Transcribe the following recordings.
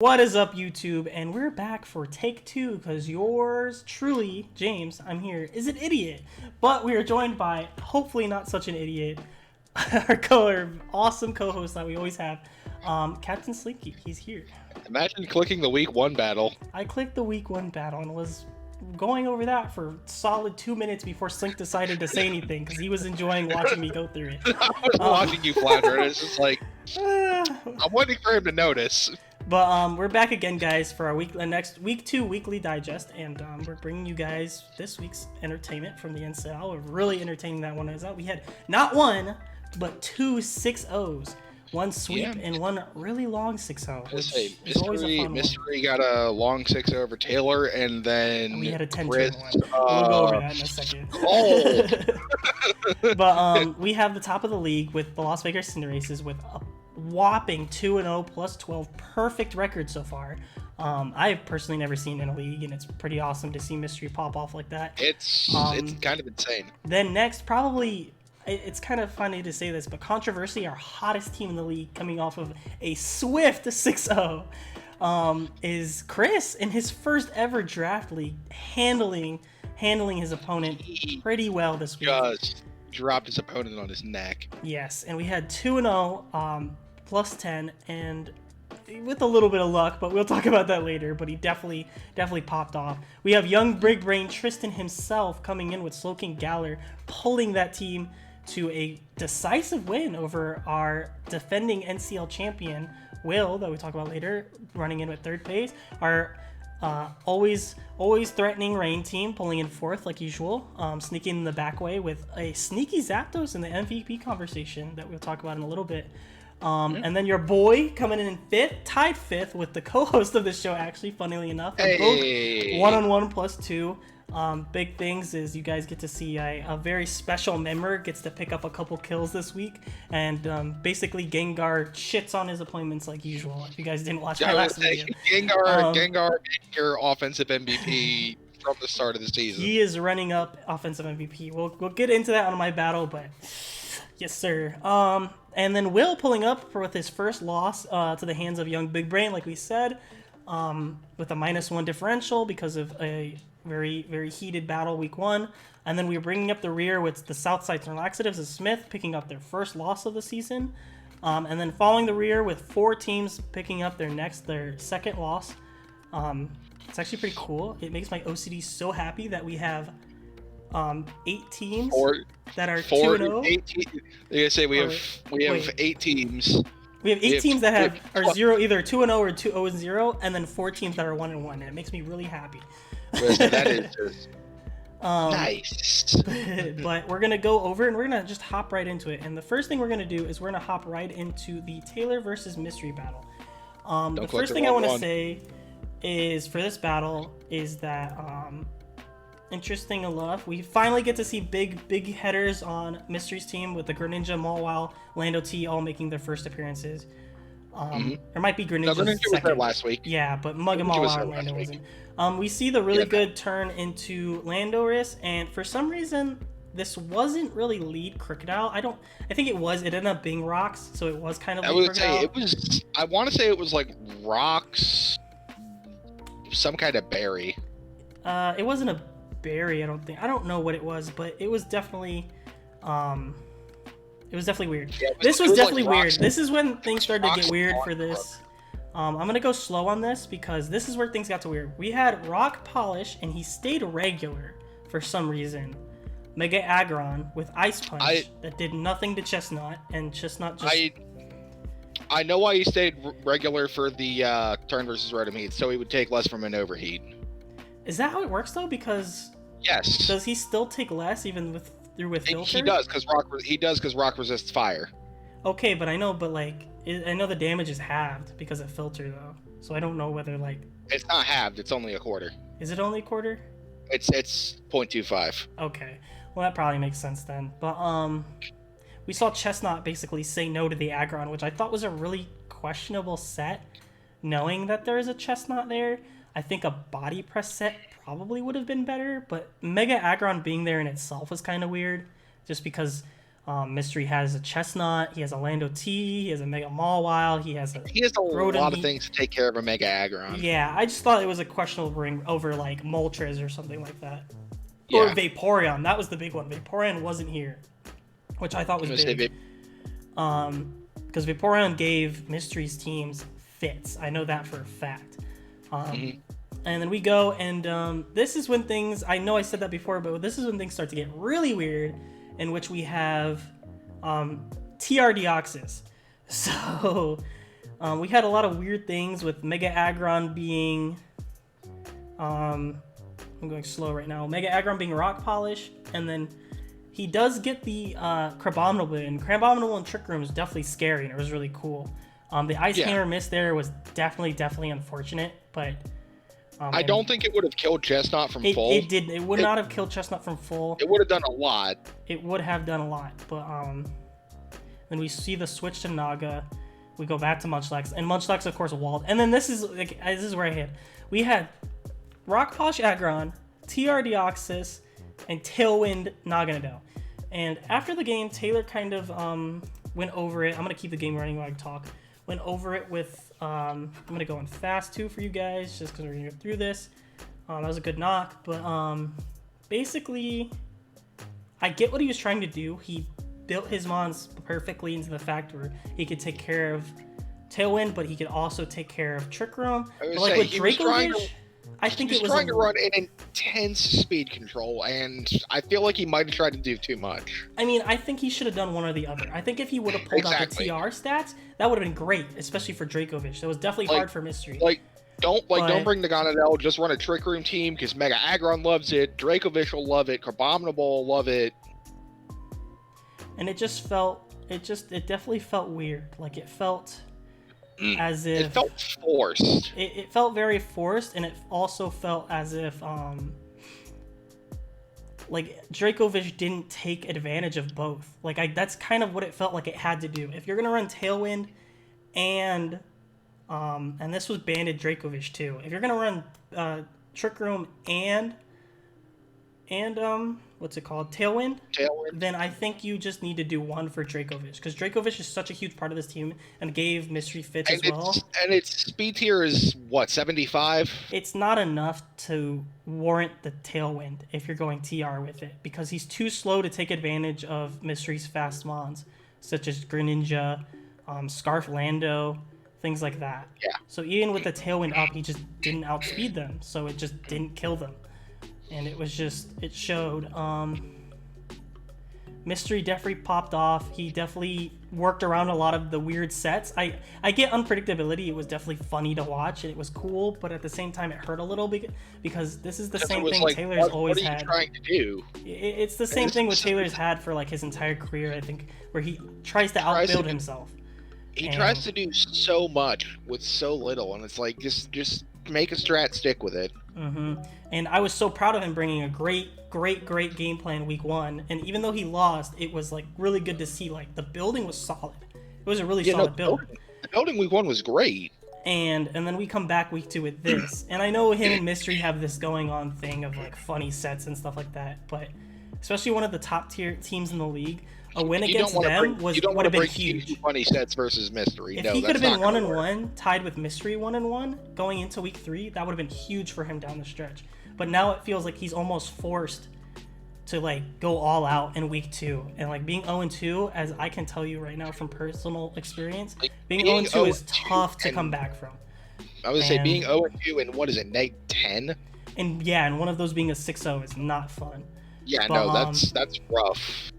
What is up, YouTube? And we're back for take two because yours truly, James, I'm here, is an idiot. But we are joined by, hopefully not such an idiot, our awesome co-host that we always have, Captain Slinky. He's here. Imagine clicking the week 1 battle. I clicked the week 1 battle and was going over that for solid 2 minutes before Slink decided to say anything because he was enjoying watching me go through it. I was watching you flounder, and it's just like, I'm waiting for him to notice. But we're back again, guys, for our next week 2 weekly digest, and we're bringing you guys this week's entertainment from the NCL. We're really entertaining that one as well. We had not one, but 2 6-0s, one sweep and one really long 6-0. Mystery got a long 6 over Taylor, and then we had a 10-2 Chris, one. We'll go over that in a second. But we have the top of the league with the Las Vegas Cinderaces with a whopping 2-0 plus 12 perfect record so far. I've personally never seen in a league, and it's pretty awesome to see Mystery pop off like that. It's kind of insane. Then next, probably, it's kind of funny to say this, but Controversy, our hottest team in the league, coming off of a swift 6-0, is Chris in his first ever draft league, handling his opponent pretty well this week. Just dropped his opponent on his neck. Yes, and we had 2-0, plus 10, and with a little bit of luck, but we'll talk about that later. But he definitely popped off. We have young big brain Tristan himself coming in with Slink and I, pulling that team to a decisive win over our defending NCL champion Will, that we talk about later, running in with third place. Our always threatening Rain team pulling in fourth like usual, sneaking in the back way with a sneaky Zapdos in the MVP conversation that we'll talk about in a little bit. And then your boy coming in fifth, tied fifth with the co-host of this show, actually, funnily enough. Both 1-on-1 plus 2. Big things is you guys get to see a very special member gets to pick up a couple kills this week, and basically Gengar shits on his opponents like usual. If you guys didn't watch my last video, Gengar your offensive MVP from the start of the season. He is running up offensive MVP. We'll get into that on my battle, but yes, sir. And then Will pulling up with his first loss to the hands of young big brain, like we said, with a -1 differential because of a very, very heated battle week 1. And then we were bringing up the rear with the Southside Laxatives of Smith picking up their first loss of the season. And then following the rear with 4 teams picking up their second loss. It's actually pretty cool. It makes my OCD so happy that we have 8 teams that are 2-0. They say we have 8 teams. We have 8 teams that are either 2-0 or 2-0, and then 4 teams that are 1-1, and it makes me really happy. That is just nice. But we're gonna go over and we're gonna just hop right into it. And the first thing we're gonna do is we're gonna hop right into the Taylor versus Mystery battle. The first thing I want to say is for this battle is that interesting enough, we finally get to see big headers on Mystery's team with the Greninja, Mawile, Lando T all making their first appearances. There might be Greninja. Greninja was there last week. Yeah, but Mug and Mawile and Lando wasn't. We see the really good turn into Landorus, and for some reason this wasn't really lead Crocodile. I think it was. It ended up being Rocks, so it was kind of like Crocodile. I want to say it was like Rocks, some kind of berry. It wasn't a berry, I don't think. I don't know what it was, but it was definitely weird. Yeah, this was definitely like weird. This is when things started to get weird for this. I'm gonna go slow on this because this is where things got to weird. We had Rock Polish and he stayed regular for some reason. Mega Aggron with Ice Punch that did nothing to Chestnut, and Chestnut just... I know why he stayed regular for the turn versus Rotom, so he would take less from an overheat. Is that how it works though? Because yes. Does he still take less even with filter? He does because Rock resists fire. Okay, but I know the damage is halved because of filter though. So I don't know whether it's not halved. It's only a quarter. Is it only a quarter? It's 0.25. Okay, well that probably makes sense then. But we saw Chestnut basically say no to the Aggron, which I thought was a really questionable set, knowing that there is a Chestnut there. I think a body press set probably would have been better, but Mega Aggron being there in itself was kind of weird, just because Mystery has a Chestnut. He has a Lando T. He has a Mega Mawile. He has a lot of Rotom. things to take care of a Mega Aggron. Yeah, I just thought it was a questionable bring over like Moltres or something like that. Yeah. Or Vaporeon. That was the big one. Vaporeon wasn't here, which I thought was big. Because Vaporeon gave Mystery's teams fits. I know that for a fact. And then we go, and this is when things, I know I said that before, but this is when things start to get really weird, in which we have TR Deoxys. So we had a lot of weird things with Mega Aggron being, I'm going slow right now, Mega Aggron being Rock Polish, and then he does get the Crabominable, and Crabominable and Trick Room is definitely scary, and it was really cool. The Ice Hammer miss there was definitely unfortunate, but... I don't think it would have killed Chestnut from full. It did. It would not have killed Chestnut from full. It would have done a lot. It would have done a lot, but then we see the switch to Naga. We go back to Munchlax, and Munchlax, of course, walled. And then this is where I hit. We had Rock Polish Aggron, TR Deoxys, and Tailwind Naganadel. And after the game, Taylor kind of went over it. I'm gonna keep the game running while I talk. Went over it with, I'm going to go in fast too for you guys, just because we're going to go through this. That was a good knock, but basically, I get what he was trying to do. He built his mons perfectly into the fact where he could take care of Tailwind, but he could also take care of Trick Room. But like with Dracovish, I think it was trying to run an intense speed control, and I feel like he might have tried to do too much. I mean, I think he should have done one or the other. I think if he would have pulled out the TR stats, that would have been great, especially for Dracovish. That was definitely hard for Mystery. Don't bring the Gonadel, just run a Trick Room team, because Mega Aggron loves it, Dracovish will love it, Crabominable will love it. And it definitely felt weird. Like, it felt... as if it felt forced. It felt very forced, and it also felt as if like Dracovish didn't take advantage of both. Like that's kind of what it felt like it had to do. If you're gonna run Tailwind and this was Banded Dracovish too. If you're gonna run Trick Room and what's it called? Tailwind, then I think you just need to do one for Dracovish, because Dracovish is such a huge part of this team and gave Mystery fits as well. And its speed tier is, what, 75? It's not enough to warrant the Tailwind if you're going TR with it, because he's too slow to take advantage of Mystery's fast mons, such as Greninja, Scarf Lando, things like that. Yeah. So even with the Tailwind up, he just didn't outspeed them, so it just didn't kill them. And it was just, it showed. Mystery definitely popped off. He definitely worked around a lot of the weird sets. I get unpredictability. It was definitely funny to watch, and it was cool, but at the same time, it hurt a little bit, because this is the same thing Taylor's always had. What are you trying to do? It's the same thing with Taylor's had for like his entire career, I think, where he tries to outbuild himself. He tries to do so much with so little, and it's like, just make a strat, stick with it. And I was so proud of him bringing a great game plan week 1. And even though he lost, it was like really good to see. Like the building was solid. It was a really solid build. The building week 1 was great. And then we come back week 2 with this. And I know him and Mystery have this going on thing of like funny sets and stuff like that. But especially one of the top tier teams in the league, a win against them would have been huge. Funny sets versus Mystery. If he could have been 1-1, tied with Mystery 1-1 going into week 3, that would have been huge for him down the stretch. But now it feels like he's almost forced to like go all out in week 2, and like being 0-2, as I can tell you right now from personal experience, being 0-2 is tough to come back from. I would say being 0-2 and what is it, -10? And yeah, and one of those being a 6-0 is not fun. Yeah, but, no, that's rough.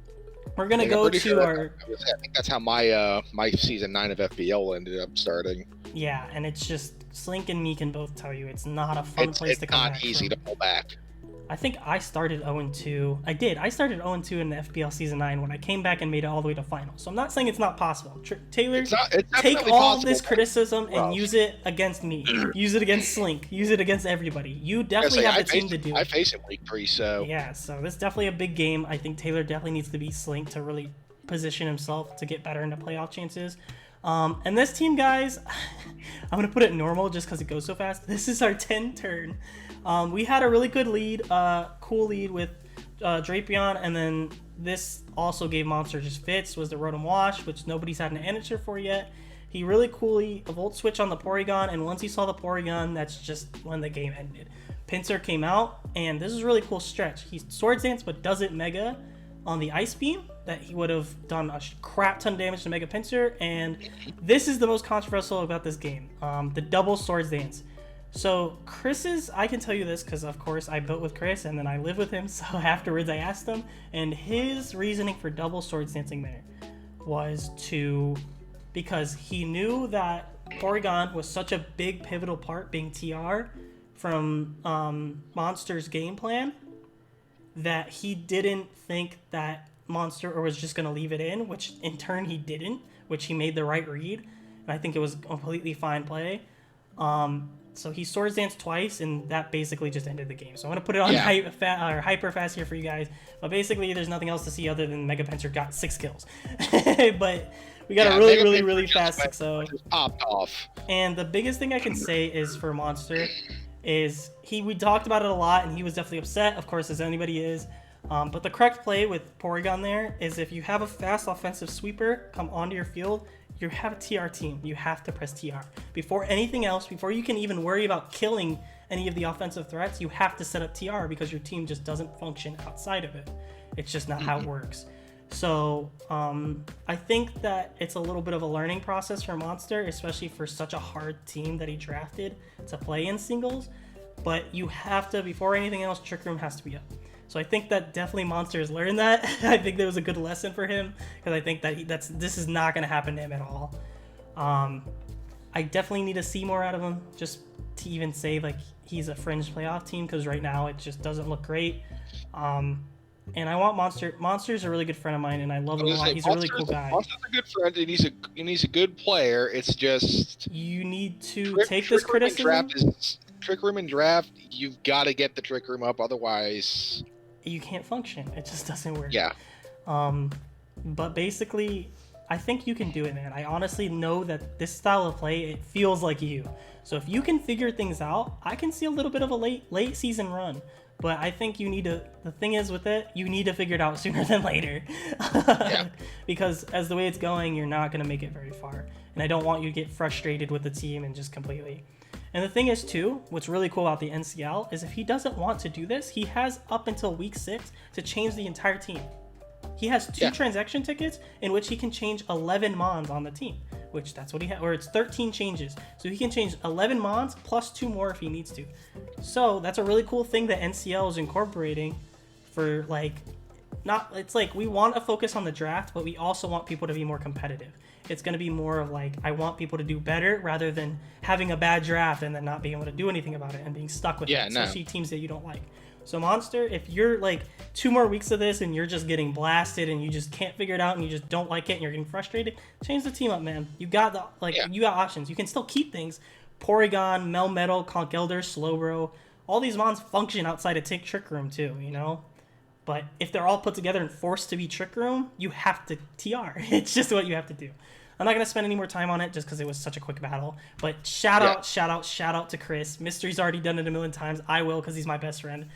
We're gonna go to our. I think that's how my season 9 of FBL ended up starting. Yeah, and it's just Slink and me can both tell you it's not a fun place to come back. It's not easy to pull back. I think I started 0-2. I did. I started 0-2 in the FBL Season 9 when I came back and made it all the way to final. So I'm not saying it's not possible. Taylor, take all of this criticism and use it against me. Use it against Slink. Use it against everybody. You definitely have the team to do it. I face him week 3, so... Yeah, so this is definitely a big game. I think Taylor definitely needs to be Slink to really position himself to get better into playoff chances. And this team, guys, I'm going to put it normal just because it goes so fast. This is our 10 turn. We had a really good lead, cool lead with Drapion, and then this also gave Monster just fits, was the Rotom Wash, which nobody's had an answer for yet. He really coolly Volt Switch on the Porygon, and once he saw the Porygon, that's just when the game ended. Pinsir came out, and this is a really cool stretch. He Swords Dance, but doesn't Mega on the Ice Beam, that he would have done a crap ton of damage to Mega Pinsir, and this is the most controversial about this game, the double Swords Dance. So Chris's, I can tell you this because of course I built with Chris and then I live with him, so afterwards I asked him, and his reasoning for double Swords Dancing there was because he knew that Porygon was such a big pivotal part being TR from Monster's game plan, that he didn't think that Monster or was just going to leave it in, which in turn he didn't, which he made the right read, and I think it was a completely fine play. So he Swords Danced twice, and that basically just ended the game. So I'm going to put it on hyper fast here for you guys. But basically, there's nothing else to see other than Mega Pinsir got 6 kills. But we got a really fast 6-0. Just popped off. And the biggest thing I can say is for Monster is we talked about it a lot, and he was definitely upset, of course, as anybody is. But the correct play with Porygon there is if you have a fast offensive sweeper come onto your field, you have a TR team. You have to press TR. Before anything else, before you can even worry about killing any of the offensive threats, you have to set up TR because your team just doesn't function outside of it. It's just not how it works. So I think that it's a little bit of a learning process for Monster, especially for such a hard team that he drafted to play in singles. But you have to, before anything else, Trick Room has to be up. So I think that definitely Monster has learned that. I think that was a good lesson for him because I think that this is not going to happen to him at all. I definitely need to see more out of him just to even say like he's a fringe playoff team, because right now it just doesn't look great. And I want Monster. Monster's a really good friend of mine, and I love him a lot. He's a really cool guy. Monster's a good friend, and he's a good player. It's just you need to take this criticism. Trick Room and draft. You've got to get the Trick Room up, otherwise you can't function. It just doesn't work. Yeah. But basically, I think you can do it, man. I honestly know that this style of play, it feels like you. So if you can figure things out, I can see a little bit of a late season run. But I think you need to, the thing is with it, you need to figure it out sooner than later. Yeah. Because as the way it's going, you're not going to make it very far. And I don't want you to get frustrated with the team and just completely. And the thing is, too, what's really cool about the NCL is if he doesn't want to do this, he has up until week 6 to change the entire team. He has 2 transaction tickets in which he can change 11 Mons on the team, which that's what he had, or it's 13 changes. So he can change 11 Mons plus 2 more if he needs to. So that's a really cool thing that NCL is incorporating for it's like we want to focus on the draft, but we also want people to be more competitive. It's going to be more of like, I want people to do better rather than having a bad draft and then not being able to do anything about it and being stuck with it, especially teams that you don't like. So Monster, if you're like 2 more weeks of this and you're just getting blasted and you just can't figure it out and you just don't like it and you're getting frustrated, change the team up, man. You got you got options. You can still keep things. Porygon, Melmetal, Conkeldurr, Slowbro, all these Mons function outside of Trick Room too, you know? But if they're all put together and forced to be Trick Room, you have to TR. It's just what you have to do. I'm not going to spend any more time on it just because it was such a quick battle. But shout out to Chris. Mystery's already done it a million times. I will because he's my best friend.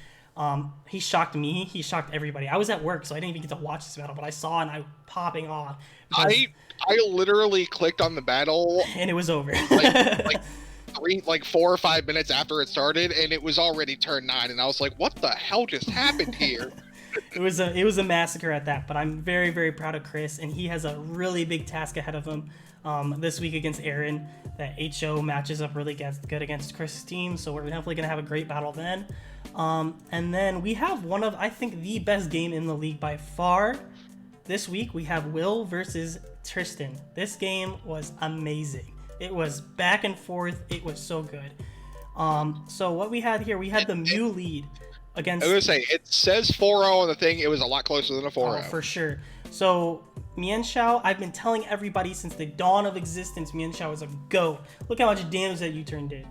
He shocked me. He shocked everybody. I was at work, so I didn't even get to watch this battle, but I saw it and I was popping off. I literally clicked on the battle. And it was over. like 4 or 5 minutes after it started, and it was already turn 9, and I was like, what the hell just happened here? It was a massacre at that, but I'm very, very proud of Chris, and he has a really big task ahead of him this week against Aaron. That HO matches up really good against Chris's team, so we're definitely going to have a great battle then. And then we have one of, I think, the best game in the league by far. This week, we have Will versus Tristan. This game was amazing. It was back and forth. It was so good. So what we had here, we had the Mew lead against... I was going to say, it says 4-0 on the thing. It was a lot closer than a 4-0. Oh, for sure. So Mienshao, I've been telling everybody since the dawn of existence, Mienshao is a GOAT. Look how much damage that U-turn did.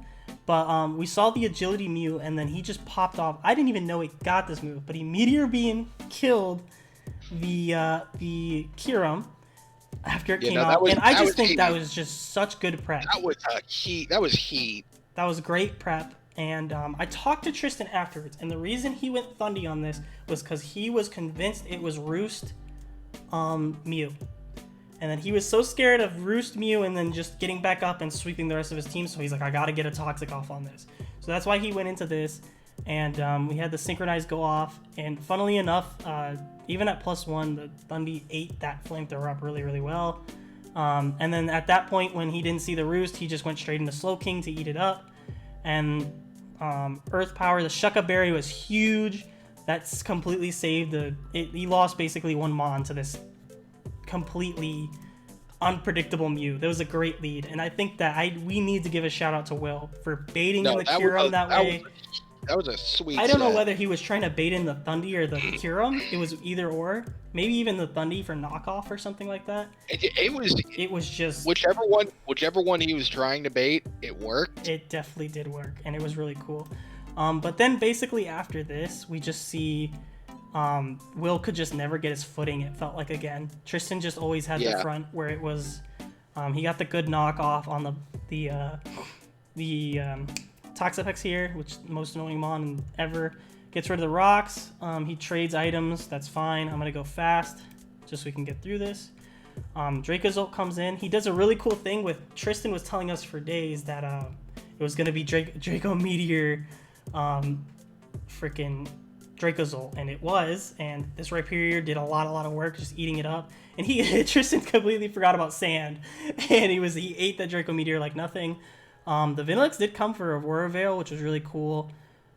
But we saw the agility Mew, and then he just popped off. I didn't even know he got this move, but he Meteor Beam killed the Kyurem after it came out. And I just think that was just such good prep. That was heat. That was heat. That was great prep. And I talked to Tristan afterwards, and the reason he went Thundy on this was because he was convinced it was Roost Mew. And then he was so scared of Roost Mew and then just getting back up and sweeping the rest of his team, so he's like, I gotta get a Toxic off on this. So that's why he went into this, and we had the Synchronize go off, and funnily enough, even at +1, the Thundy ate that Flamethrower up really, really well. And then at that point, when he didn't see the Roost, he just went straight into Slowking to eat it up. And Earth Power, the Shucka Berry was huge. That's completely saved he lost basically one Mon to this completely unpredictable Mew. That was a great lead, and I think that we need to give a shout out to Will for baiting in the Kyurem that way. That was a sweet I don't know set. whether he was trying to bait in the Thundy or the Kyurem. It was either or. Maybe even the Thundy for knockoff or something like that. It was just whichever one he was trying to bait, it worked. It definitely did work, and it was really cool. But then basically after this, we just see Will could just never get his footing, it felt like, again. Tristan just always had the front where it was he got the good knockoff on the Toxapex here, which most annoying Mon ever. Gets rid of the rocks. He trades items. That's fine. I'm going to go fast just so we can get through this. Dracozolt comes in. He does a really cool thing with Tristan was telling us for days that it was going to be Draco Meteor freaking Dracozolt, and it was. And this Rhyperior did a lot of work just eating it up. And Tristan completely forgot about Sand, and he ate that Draco Meteor like nothing. The Vanillix did come for Aurora Veil, which was really cool.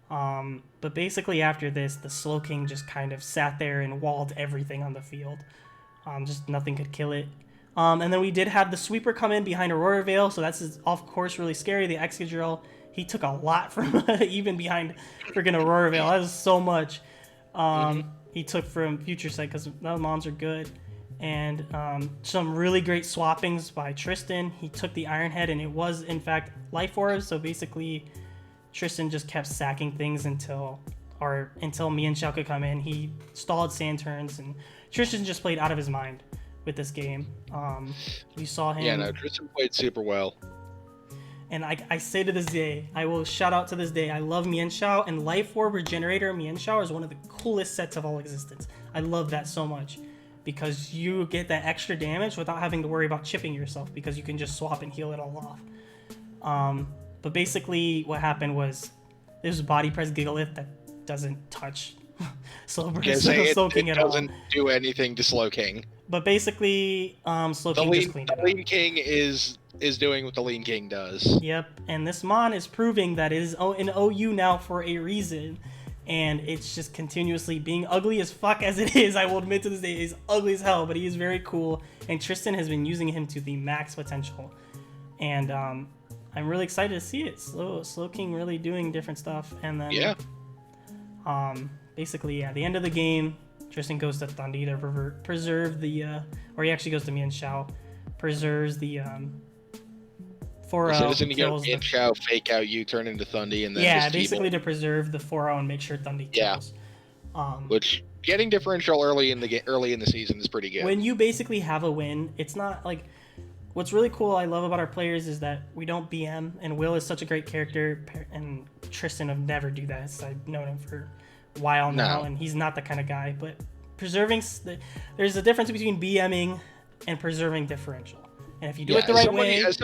But basically after this, the Slowking just kind of sat there and walled everything on the field. Just nothing could kill it. And then we did have the Sweeper come in behind Aurora Veil, so that's of course really scary. The Excadrill, he took a lot from even behind freaking Aurora Veil. That was so much he took from Future Sight because those mons are good. And some really great swappings by Tristan. He took the Iron Head, and it was in fact Life Orbs. So basically, Tristan just kept sacking things until me and Shao could come in. He stalled Sand turns, and Tristan just played out of his mind with this game. We saw him. Yeah, no, Tristan played super well. And I say to this day, I will shout out to this day, I love Mienshao, and Life Orb Regenerator Mienshao is one of the coolest sets of all existence. I love that so much, because you get that extra damage without having to worry about chipping yourself, because you can just swap and heal it all off. But basically what happened was there's a body press Gigalith that doesn't touch Slowking at all. It doesn't do anything to Slowking. But basically, Slowking just cleaned it up. The Lean King is doing what the Lean King does. Yep, and this Mon is proving that it is an OU now for a reason. And it's just continuously being ugly as fuck as it is. I will admit to this day, he's ugly as hell, but he is very cool. And Tristan has been using him to the max potential. And I'm really excited to see it. Slowking really doing different stuff. And then, basically, the end of the game, Tristan goes to Thundy to preserve the, or he actually goes to Mienshao, preserves the, So doesn't he go Mienshao, fake out you, turn into Thundy, and then just basically to preserve the 4-0 and make sure Thundy kills. Which getting differential early in the season is pretty good. When you basically have a win, it's not like what's really cool. I love about our players is that we don't BM, and Will is such a great character, and Tristan would never do that. So I've known him for a while now, and he's not the kind of guy. But preserving, there's a difference between BMing and preserving differential. And if you do it the right way, as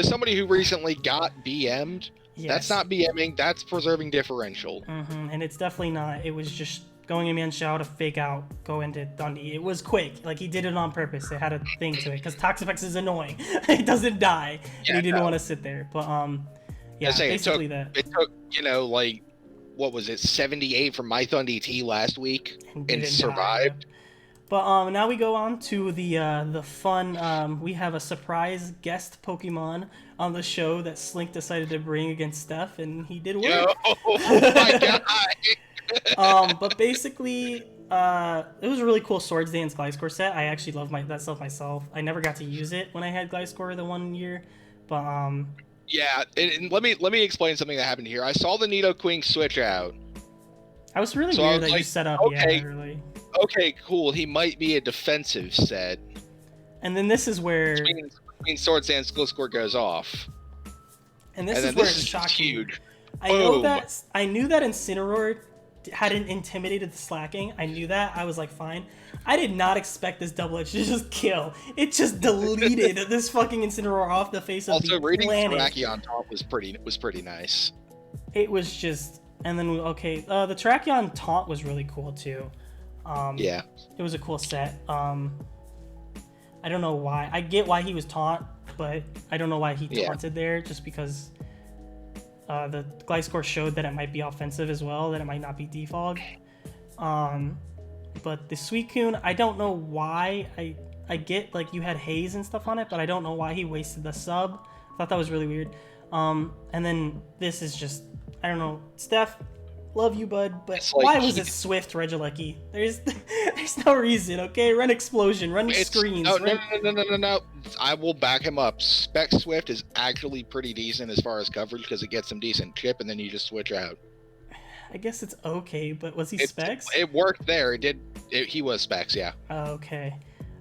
somebody who recently got BM'd, that's not BMing, that's preserving differential. And it's definitely not. It was just going in Mienshao to fake out, go into Thundy. It was quick. Like, he did it on purpose. It had a thing to it because Toxapex is annoying. It doesn't die, and he didn't want to sit there. But basically it took what was it, 78 from my Thundy T last week, and survived. But now we go on to the fun. We have a surprise guest Pokemon on the show that Slink decided to bring against Steph, and he did work. Oh my god! But basically, it was a really cool Swords Dance Gliscor set. I actually love that stuff myself. I never got to use it when I had Gliscor the one year, but yeah. And let me explain something that happened here. I saw the Nidoqueen switch out. I was really weird that you set up. Okay. Yeah, really. Okay, cool. He might be a defensive set. And then this is where between Swords Dance Gliscor goes off. And this is where it's shocking. Huge. Boom. I knew that Incineroar hadn't intimidated the slacking. I knew that. I was like, fine. I did not expect this double edge to just kill. It just deleted this fucking Incineroar off the face of Also, the reading planet. Terrakion Taunt was pretty nice. It was just, and then okay, the Terrakion taunt was really cool too. Yeah. It was a cool set. I don't know why. I get why he was taunt, but I don't know why he taunted there. Just because the Gliscor showed that it might be offensive as well, that it might not be defog. But the Suicune, I don't know why. I get like you had haze and stuff on it, but I don't know why he wasted the sub. I thought that was really weird. And then this is just, I don't know, Steph, love you, bud, but like why was it Swift Regieleki? There's no reason, okay? Run Explosion, run Screens. No. I will back him up. Spec Swift is actually pretty decent as far as coverage because it gets some decent chip, and then you just switch out. I guess it's okay, but was he Specs? It worked there. He was Specs, yeah. Okay.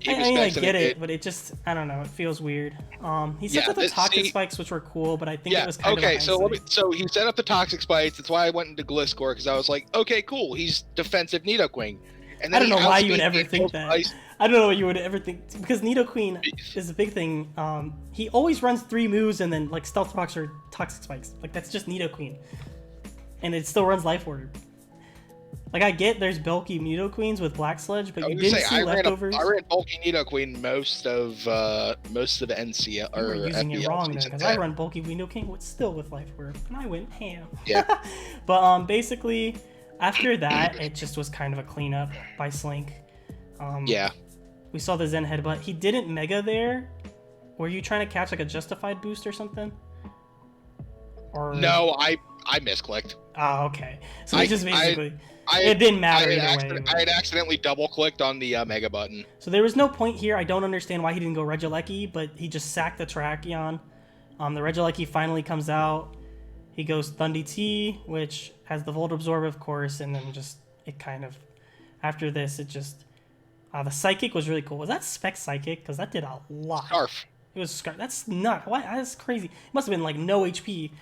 I get it, but it just, I don't know, it feels weird. He set up the Toxic Spikes, which were cool, but I think it was kind of so he set up the Toxic Spikes. That's why I went into Gliscor, because I was like, okay, cool, he's defensive Nidoqueen. And then I don't know why you would ever think that. I don't know what you would ever think, because Nidoqueen is a big thing. He always runs 3 moves and then like Stealth Rocks or Toxic Spikes. Like that's just Nidoqueen. And it still runs Life Order. Like I get there's bulky Nidoqueens with Black Sludge, but you didn't see leftovers. I ran bulky Nidoqueen most of NCL or you were using FBL it wrong then, because I run bulky Nidoqueen still with Life Order, and I went ham. Yeah. But basically after that it just was kind of a cleanup by Slink. Yeah. We saw the Zen Headbutt. He didn't Mega there. Were you trying to catch like a Justified boost or something? Or no, I misclicked. Oh, okay. So it just basically. It didn't matter either way. I had accidentally double-clicked on the Mega button. So there was no point here. I don't understand why he didn't go Regieleki, but he just sacked the Terrakion. The Regieleki finally comes out. He goes Thunder T, which has the Volt Absorb, of course, and then just it kind of after this it just the Psychic was really cool. Was that Spec Psychic? Because that did a lot. Scarf. It was Scarf. That's not. Why? That's crazy. It must have been like no HP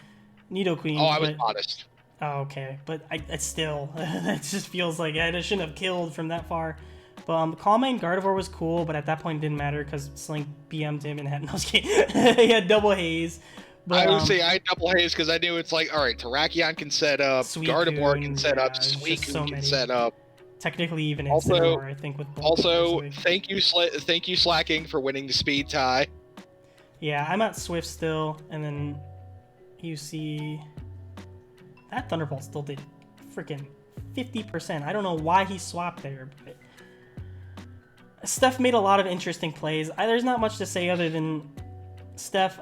Nidoqueen. Oh, I was modest. Oh, okay, but I still, it just feels like I shouldn't have killed from that far. But Calm Mind Gardevoir was cool, but at that point it didn't matter because Slink BM'd him and had no skate. He had double haze. But, I would say I had double haze because I knew it's like, all right, Terrakion can set up, Gardevoir can set up, Suicune can set up. Technically, even Incineroar, I think, with both. Also, thank you Slacking for winning the speed tie. Yeah, I'm at Swift still, and then you see. That Thunderbolt still did freaking 50%. I don't know why he swapped there, but Steph made a lot of interesting plays. There's not much to say other than Steph,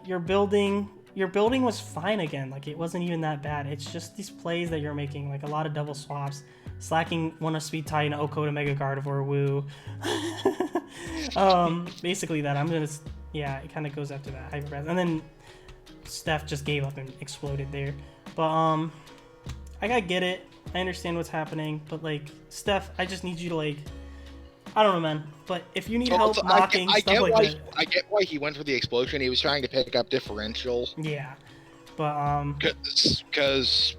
your building was fine again. Like it wasn't even that bad. It's just these plays that you're making, like a lot of double swaps, slacking one of Sweet Tie and Oko to Mega Gardevoir Woo. Basically that. It kind of goes after that. And then Steph just gave up and exploded there. But I get it. I understand what's happening, but like Steph, I just need you to like, I don't know, man. But if you need help mocking stuff like that, I get why he went for the explosion. He was trying to pick up differential. Yeah, but because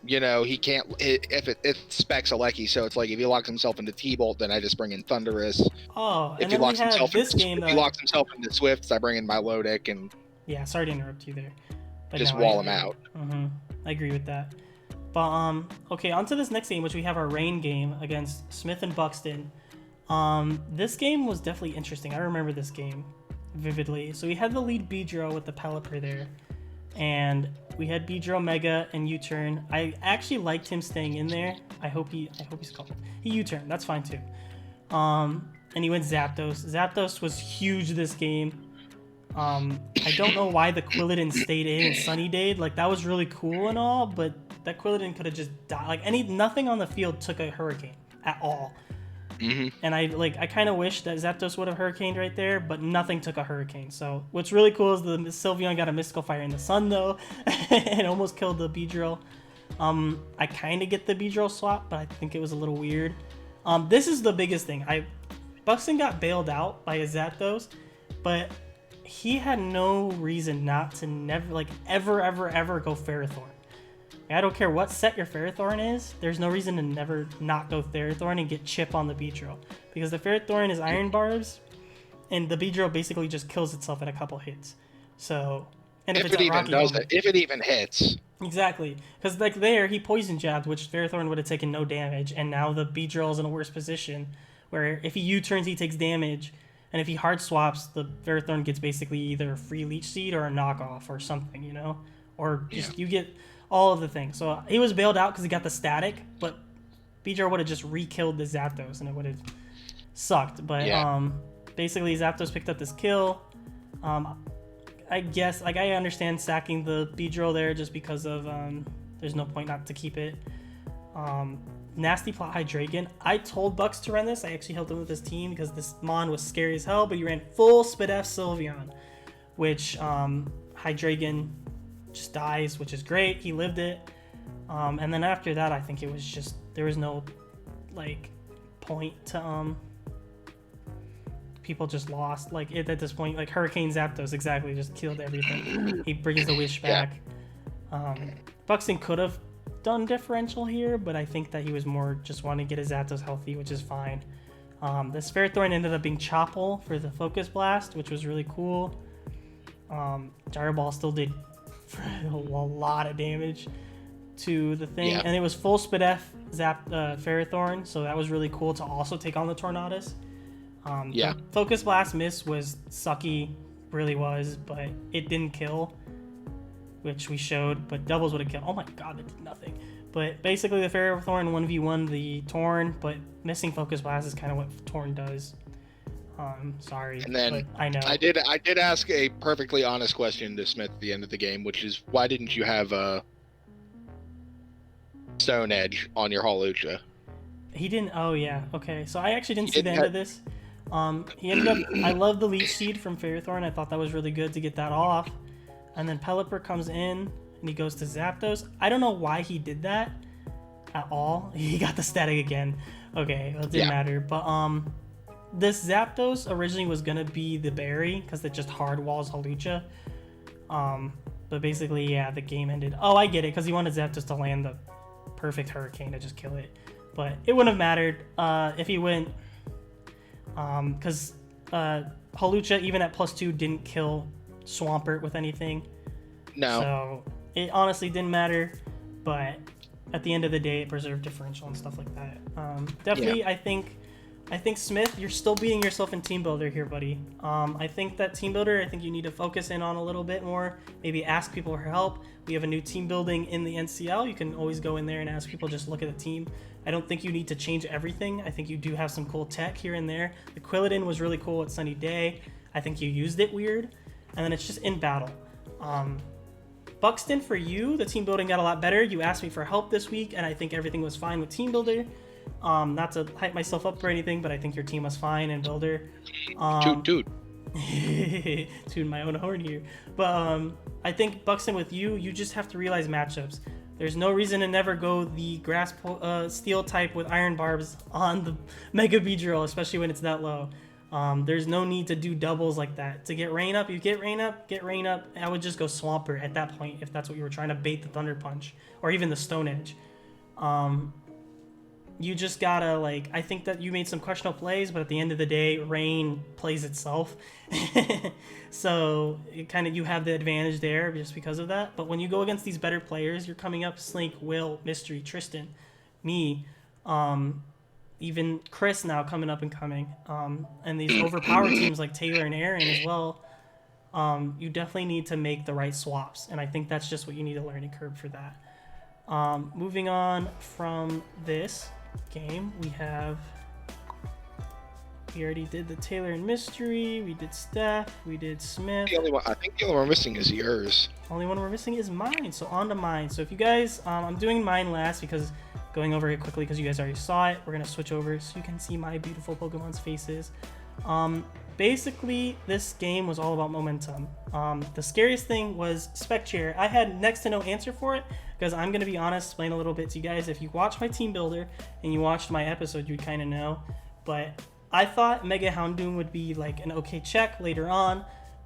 he can't if it specs a Lecky, so it's like if he locks himself into T-Bolt, then I just bring in Thundurus. Oh, if and he then locks we himself have this game. If he locks himself into Swifts, I bring in my Milotic and yeah. Sorry to interrupt you there. But just wall him out. I agree with that. But okay, on to this next game, which we have our rain game against Smith and Buxton. This game was definitely interesting. I remember this game vividly. So we had the lead Beedrill with the Pelipper there, and we had Beedrill Mega and U-turn. I actually liked him staying in there. I hope he's called. He U-turned. That's fine too. And he went Zapdos. Zapdos was huge this game. I don't know why the Quilladin stayed in and Sunny Dayed. Like that was really cool and all, but that Quilladin could have just died. Like nothing on the field took a Hurricane at all. And I kind of wish that Zapdos would have Hurricaned right there, but nothing took a Hurricane. So what's really cool is the Sylveon got a Mystical Fire in the Sun though, and almost killed the Beedrill. I kind of get the Beedrill swap, but I think it was a little weird. This is the biggest thing. Buxton got bailed out by a Zapdos, but he had no reason not to never, like, ever go Ferrothorn. I don't care what set your Ferrothorn is, there's no reason to never not go Ferrothorn and get chip on the Beedrill. Because the Ferrothorn is Iron Barbs, and the Beedrill basically just kills itself in a couple hits. So, and if it even does it, if it even hits. Exactly. Because, like, there, he Poison Jabbed, which Ferrothorn would have taken no damage, and now the Beedrill is in a worse position, where if he U-turns, he takes damage, and if he hard swaps, the Ferrothorn gets basically either a free Leech Seed or a knockoff or something, you know? Or just you get all of the things. So he was bailed out because he got the static, but Beedrill would have just re-killed the Zapdos, and it would have sucked. But basically, Zapdos picked up this kill. I guess, like, I understand stacking the Beedrill there just because of there's no point not to keep it. Nasty plot Hydreigon. I told Bucks to run this. I actually helped him with his team because this Mon was scary as hell, but he ran full Spidef Sylveon, which Hydreigon just dies, which is great. He lived it. And then after that, I think it was just, there was no, like, point to, people just lost. Like, at this point, like, Hurricane Zapdos exactly just killed everything. He brings the wish back. Buxton could have done differential here, but I think that he was more just wanting to get his Zapdos healthy, which is fine. This Ferrothorn ended up being Chople for the Focus Blast, which was really cool. Gyro Ball still did a lot of damage to the thing, and it was full Spidef Ferrothorn, so that was really cool to also take on the Tornadus. The Focus Blast miss was sucky, really was, but it didn't kill, which we showed, but doubles would have killed. Oh my god, that did nothing. But basically the Ferrothorn 1v1 the Torn, but missing Focus Blast is kind of what Torn does. Sorry, and then but I know. I did ask a perfectly honest question to Smith at the end of the game, which is, why didn't you have a Stone Edge on your Hawlucha? He didn't. Oh yeah, okay. So I actually didn't see the end of this. He ended up. I love the Leech Seed from Ferrothorn. I thought that was really good to get that off. And then Pelipper comes in and he goes to Zapdos. I don't know why he did that at all. He got the static again. Okay, well, it didn't matter. But this Zapdos originally was gonna be the berry because it just hard walls Hawlucha. But basically, yeah, the game ended. Oh, I get it, because he wanted Zapdos to land the perfect Hurricane to just kill it. But it wouldn't have mattered if he went, because Hawlucha, even at +2, didn't kill Swampert with anything. No. So it honestly didn't matter, but at the end of the day, it preserved differential and stuff like that. Definitely, I think Smith, you're still beating yourself in Team Builder here, buddy. I think that Team Builder, I think you need to focus in on a little bit more. Maybe ask people for help. We have a new team building in the NCL. You can always go in there and ask people, just look at the team. I don't think you need to change everything. I think you do have some cool tech here and there. The Quilladin was really cool at Sunny Day. I think you used it weird. And then it's just in battle. Buxton, for you, the team building got a lot better. You asked me for help this week, and I think everything was fine with Team Builder. Not to hype myself up or anything, but I think your team was fine in Builder. Toot. Tune my own horn here. But I think Buxton, with you, you just have to realize matchups. There's no reason to never go the Grass Steel type with Iron Barbs on the Mega Beedrill, especially when it's that low. There's no need to do doubles like that. To get Rain Up, you get Rain Up. I would just go Swampert at that point if that's what you were trying to bait the Thunder Punch or even the Stone Edge. You just gotta, like, I think that you made some questionable plays, but at the end of the day, Rain plays itself. So it kind of, you have the advantage there just because of that. But when you go against these better players, you're coming up Slink, Will, Mystery, Tristan, me, even Chris now coming up and coming, and these overpowered teams like Taylor and Aaron as well. You definitely need to make the right swaps, and I think that's just what you need a learning curve for that. Moving on from this game, we already did the Taylor and Mystery, we did Steph, we did Smith. I think the only one we're missing is yours. Only one we're missing is mine, so on to mine. So if you guys, I'm doing mine last because going over it quickly because you guys already saw it. We're gonna switch over so you can see my beautiful Pokemon's faces. Basically, this game was all about momentum. The scariest thing was Spec Chair. I had next to no answer for it because I'm gonna be honest, explain a little bit to you guys. If you watch my team builder and you watched my episode, you'd kind of know. But I thought Mega Houndoom would be like an okay check later on,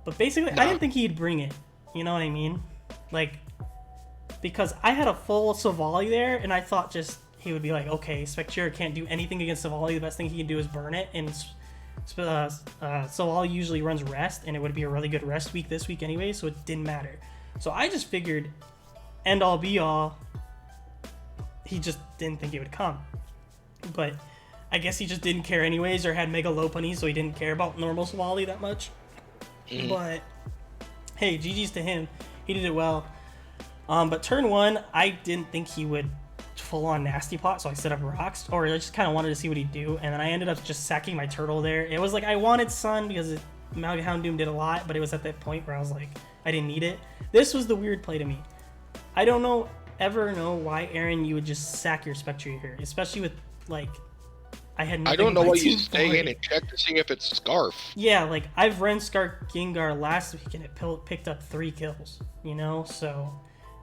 But basically, I didn't think he'd bring it. You know what I mean? Like, because I had a full Savali there, and I thought just he would be like, okay, Spectre can't do anything against Savali. The best thing he can do is burn it. And Savali usually runs rest, and it would be a really good rest week this week anyway, so it didn't matter. So I just figured, end all be all, he just didn't think it would come. But I guess he just didn't care anyways, or had Mega Lopunny, so he didn't care about normal Savali that much. But hey, GG's to him. He did it well. But turn 1, I didn't think he would full-on Nasty Plot, so I set up rocks, or I just kind of wanted to see what he'd do, and then I ended up just sacking my turtle there. It was like I wanted Sun because Mega Houndoom did a lot, but it was at that point where I was like, I didn't need it. This was the weird play to me. I don't ever know why, Aaron, you would just sack your Spectre here, especially with, like, I had nothing. I don't know why you stay in and check to see if it's Scarf. Yeah, like, I've ran Scarf Gengar last week, and it picked up 3 kills, you know? So,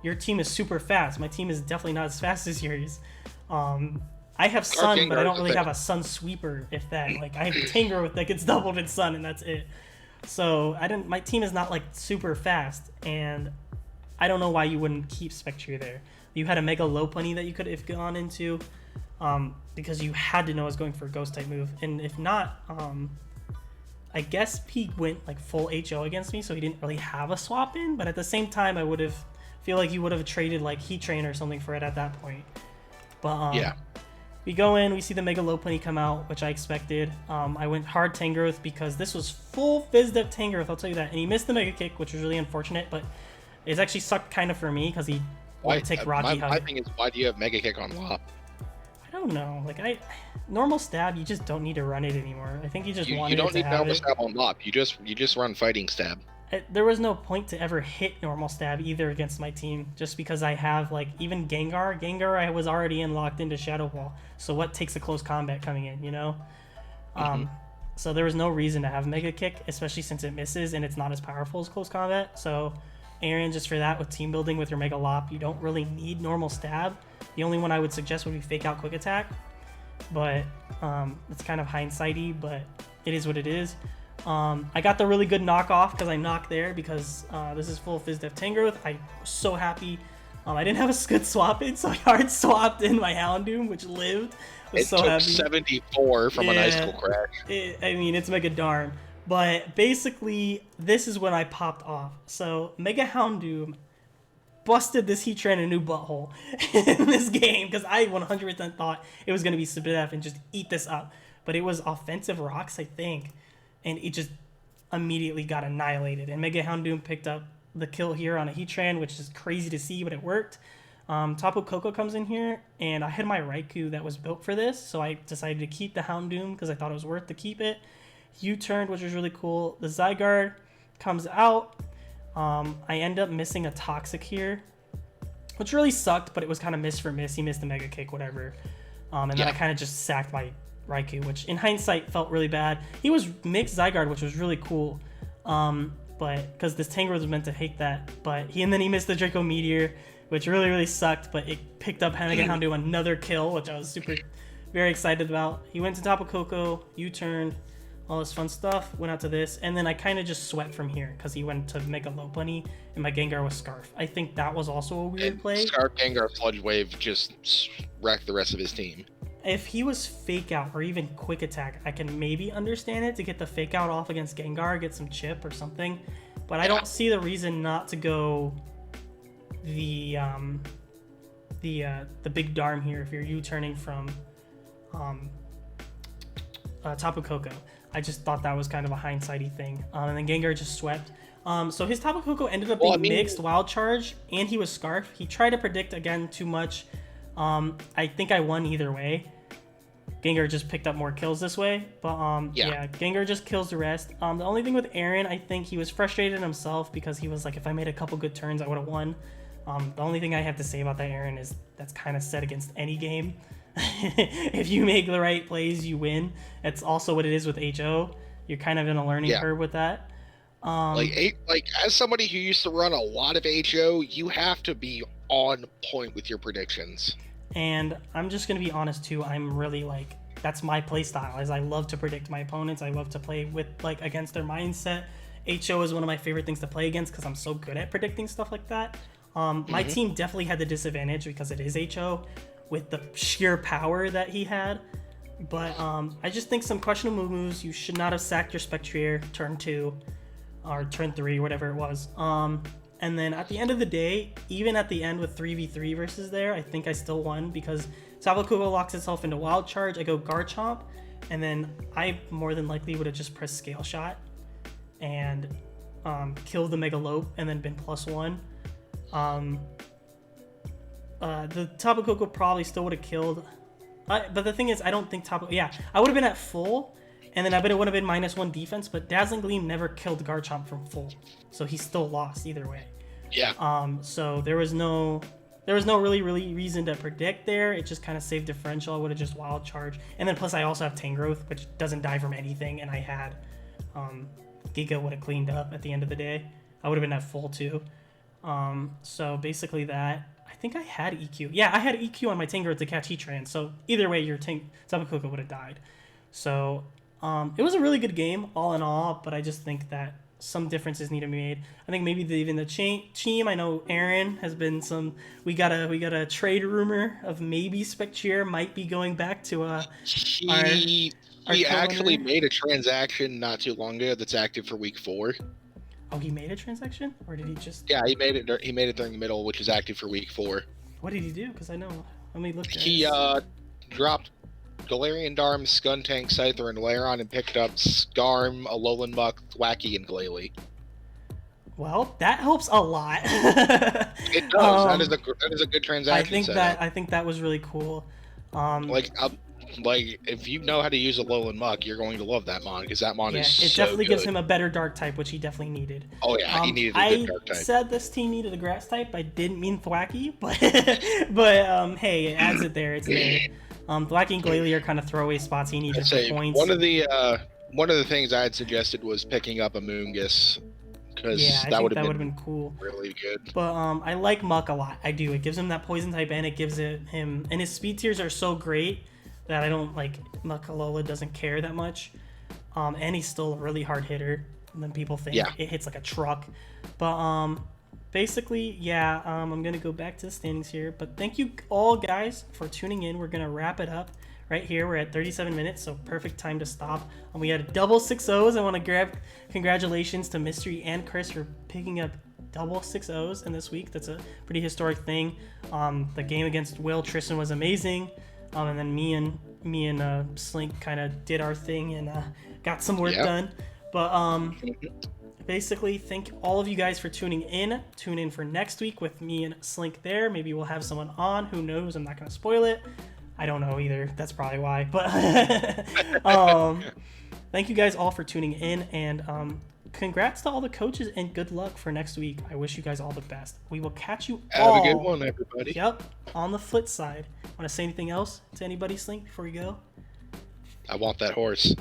your team is super fast. My team is definitely not as fast as yours. I have Sun, Gengar but I don't really have a Sun Sweeper, if that. Like, I have Tangrowth that gets doubled in Sun, and that's it. So, my team is not, like, super fast, and I don't know why you wouldn't keep Spectre there. You had a Mega Lopunny that you could have gone into, because you had to know I was going for a Ghost-type move. And if not, I guess he went, like, full HO against me, so he didn't really have a swap in, but at the same time, I feel like you would have traded, like, Heat Train or something for it at that point. But, yeah. We go in, we see the Mega Lopunny come out, which I expected. I went hard Tangrowth because this was full Fizdep Tangrowth, I'll tell you that. And he missed the Mega Kick, which was really unfortunate, but it's actually sucked kind of for me because he wanted to take Rocky Hug. My thing is, why do you have Mega Kick on Lop? I don't know. Like, normal stab, you just don't need to run it anymore. I think you just wanted it to have it. You don't need normal stab on Lop. You just run Fighting Stab. There was no point to ever hit normal stab either against my team, just because I have, like, even Gengar I was already locked into Shadow Ball, so what takes a close combat coming in, you know? So there was no reason to have Mega Kick, especially since it misses and it's not as powerful as close combat. So Aaron, just for that, with team building with your Mega Lop, you don't really need normal stab. The only one I would suggest would be Fake Out Quick Attack, but it's kind of hindsighty, but it is what it is. I got the really good knockoff because I knocked there because this is full Fizdef Tangrowth. I was so happy. I didn't have a good swap in, so I hard swapped in my Houndoom, which lived. It took 74 from an Icicle Crash. I mean, it's Mega Darn. But basically, this is when I popped off. So, Mega Houndoom busted this Heatran a new butthole in this game because I 100% thought it was going to be Sibidef and just eat this up. But it was offensive rocks, I think. And it just immediately got annihilated. And Mega Houndoom picked up the kill here on a Heatran, which is crazy to see, but it worked. Tapu Koko comes in here, and I had my Raikou that was built for this, so I decided to keep the Houndoom because I thought it was worth to keep it. U-turned, which was really cool. The Zygarde comes out. I end up missing a Toxic here, which really sucked, but it was kind of miss for miss. He missed the Mega Kick, whatever. And then I kind of just sacked my Raikou, which in hindsight felt really bad. He was mixed Zygarde, which was really cool, but because this Tangrowth was meant to hate that, but then he missed the Draco Meteor, which really sucked, but it picked up Mega Houndoom another kill, which I was very excited about. He went to Tapu Koko, U-turned, all this fun stuff, went out to this, and then I kind of just swept from here because he went to Mega Lopunny, and my Gengar was Scarf. I think that was also a weird play. Scarf Gengar Sludge Wave just wrecked the rest of his team. If he was Fake Out or even Quick Attack, I can maybe understand it to get the Fake Out off against Gengar, get some chip or something. But I don't see the reason not to go the big Darm here if you're U-turning from Tapu Koko. I just thought that was kind of a hindsighty thing. And then Gengar just swept. So his Tapu Koko ended up being mixed Wild Charge, and he was Scarf. He tried to predict again too much. I think I won either way. Gengar just picked up more kills this way, but yeah, Gengar just kills the rest. The only thing with Aaron, I think he was frustrated himself because he was like, if I made a couple good turns, I would have won. The only thing I have to say about that, Aaron, is that's kind of set against any game. If you make the right plays, you win. That's also what it is with HO. You're kind of in a learning curve with that. Like as somebody who used to run a lot of HO, you have to be on point with your predictions. And I'm just gonna be honest too. I'm really that's my play style. Is I love to predict my opponents. I love to play with against their mindset HO is one of my favorite things to play against because I'm so good at predicting stuff like that. My team definitely had the disadvantage because it is HO with the sheer power that he had. But I just think some questionable moves. You should not have sacked your Spectrier turn 2 or turn 3, whatever it was. And then at the end of the day, even at the end with 3v3 versus there, I think I still won because Tapu Koko locks itself into Wild Charge. I go Garchomp, and then I more than likely would have just pressed Scale Shot and killed the Megalope and then been +1. The Tapu Koko probably still would have killed. But the thing is, I don't think Tapu... Yeah, I would have been at full, and then I bet it would have been -1 defense, but Dazzling Gleam never killed Garchomp from full. So he still lost either way. Yeah. So there was no really reason to predict there. It just kind of saved differential. I would have just Wild Charge. And then plus I also have Tangrowth, which doesn't die from anything, and I had Giga would have cleaned up at the end of the day. I would have been at full too. So basically that. I think I had EQ. Yeah, I had EQ on my Tangrowth to catch Heatran. So either way, your Tapu Koko would have died. So it was a really good game all in all, but I just think that some differences need to be made. I think maybe even the team. I know Aaron has been some. We got a trade rumor of maybe Spectrier might be going back to He actually made a transaction not too long ago that's active for week 4. Oh, he made a transaction, or did he just? Yeah, he made it. He made it during the middle, which is active for week 4. What did he do? Because I know. Let me look. He dropped Galarian, Darm, Skuntank, Scyther, and Lairon, and picked up Skarm, Alolan Muck, Thwacky, and Glalie. Well, that helps a lot. It does. That is a good transaction. I think that was really cool. Like if you know how to use Alolan Muck, you're going to love that mon because that mon is so good. It definitely gives him a better dark type, which he definitely needed. Oh yeah, he needed a good dark type. I said this team needed a grass type. I didn't mean Thwacky, but hey, it adds it there. It's there. Thwacky and Glalie are kind of throwaway spots. He needed points. One of the things I had suggested was picking up a Moongus because that would have been cool. Really good. But I like Muck a lot. I do. It gives him that poison type, and it gives him and his speed tiers are so great that I don't like. Muckalola doesn't care that much, and he's still a really hard hitter than people think. It hits like a truck. But basically, I'm gonna go back to the standings here. But thank you all guys for tuning in. We're gonna wrap it up right here. We're at 37 minutes, so perfect time to stop. And we had a double 6-0s. I want to grab congratulations to Mystery and Chris for picking up double 6-0s in this week. That's a pretty historic thing. The game against Will Tristan was amazing. And then me and Slink kind of did our thing and got some work done. But basically, thank all of you guys for tuning in. Tune in for next week with me and Slink there. Maybe we'll have someone on. Who knows? I'm not going to spoil it. I don't know either. That's probably why. But thank you guys all for tuning in. And congrats to all the coaches and good luck for next week. I wish you guys all the best. We will catch you all. Have a good one, everybody. Yep. On the flip side. Want to say anything else to anybody, Slink, before we go? I want that horse.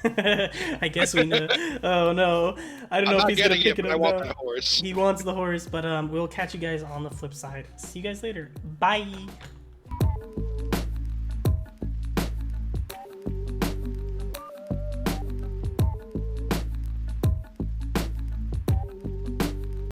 I guess we know. Oh no, I don't know if he's gonna pick it up. I want that horse. He wants the horse, but we'll catch you guys on the flip side. See you guys later. Bye.